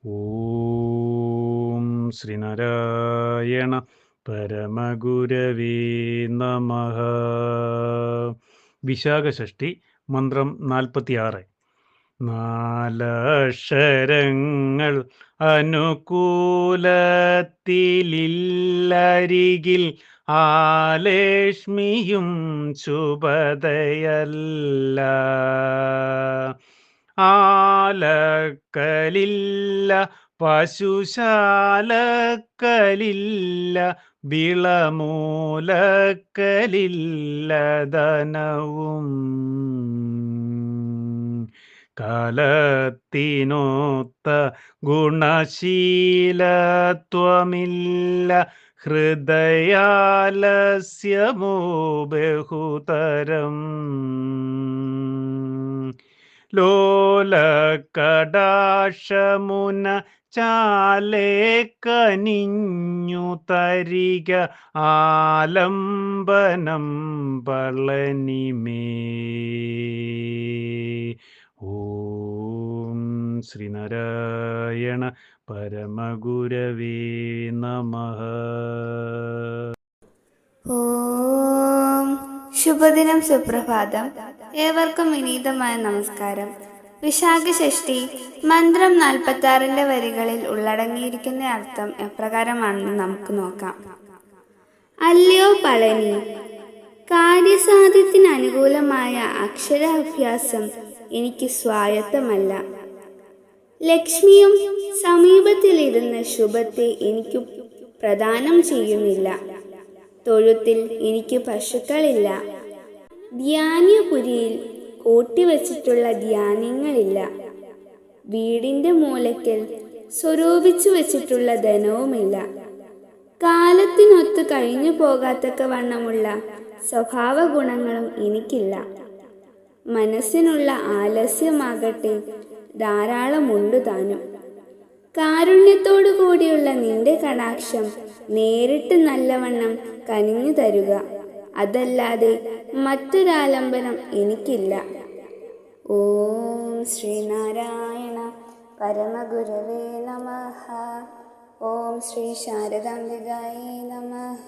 ഓം ശ്രീനാരായണ പരമഗുരവേ നമഃ. വിശാഖഷഷ്ഠി മന്ത്രം 46. നാലക്ഷരങ്ങൾ അനുകൂലത്തിലില്ലരികിൽ ആലേഷ്മിയും ശുഭതയല്ല. ആലക്കലില്ല പശുശാലക്കലില്ല വിളമൂലക്കലില്ല ധനവും. കാലത്തിനൊത്ത ഗുണശീലത്വമില്ല ഹൃദയാലസ്യമോ ബഹുതരം. ലോലകടാക്ഷമുന ചാലേ കനിഞ്ഞു തരിക ആലംബനം പളനിമേ. ഓം ശ്രീനാരായണ പരമഗുരവേ നമഃ. ഓം ശുഭദിനം, സുപ്രഭാതം. ഏവർക്കും വിനീതമായ നമസ്കാരം. വിശാഖഷഷ്ഠി മന്ത്രം 46 വരികളിൽ ഉള്ളടങ്ങിയിരിക്കുന്ന അർത്ഥം എപ്രകാരമാണെന്ന് നമുക്ക് നോക്കാം. അല്ലയോ പളനി, കാര്യസാധ്യത്തിന് അനുകൂലമായ അക്ഷരാഭ്യാസം എനിക്ക് സ്വായത്തമല്ല. ലക്ഷ്മിയും സമീപത്തിലിരുന്ന ശുഭത്തെ എനിക്ക് പ്രദാനം ചെയ്യുന്നില്ല. തൊഴുത്തിൽ എനിക്ക് പശുക്കളില്ല. ധ്യാനപുരിയിൽ കൂട്ടിവച്ചിട്ടുള്ള ധാന്യങ്ങളില്ല. വീടിന്റെ മൂലയ്ക്കൽ സ്വരൂപിച്ചു വച്ചിട്ടുള്ള ധനവുമില്ല. കാലത്തിനൊത്ത് കഴിഞ്ഞു പോകാത്തക്ക വണ്ണമുള്ള സ്വഭാവ ഗുണങ്ങളും എനിക്കില്ല. മനസ്സിനുള്ള ആലസ്യമാകട്ടെ ധാരാളമുണ്ട് താനും. കാരുണ്യത്തോടു കൂടിയുള്ള നിന്റെ കടാക്ഷം നേരിട്ട് നല്ലവണ്ണം കനിഞ്ഞു തരുക, അതല്ലാതെ മറ്റൊരാലംബനം എനിക്കില്ല. ഓം ശ്രീനാരായണ പരമഗുരവേ നമഃ. ഓം ശ്രീ ശാരദാംബികായേ നമഃ.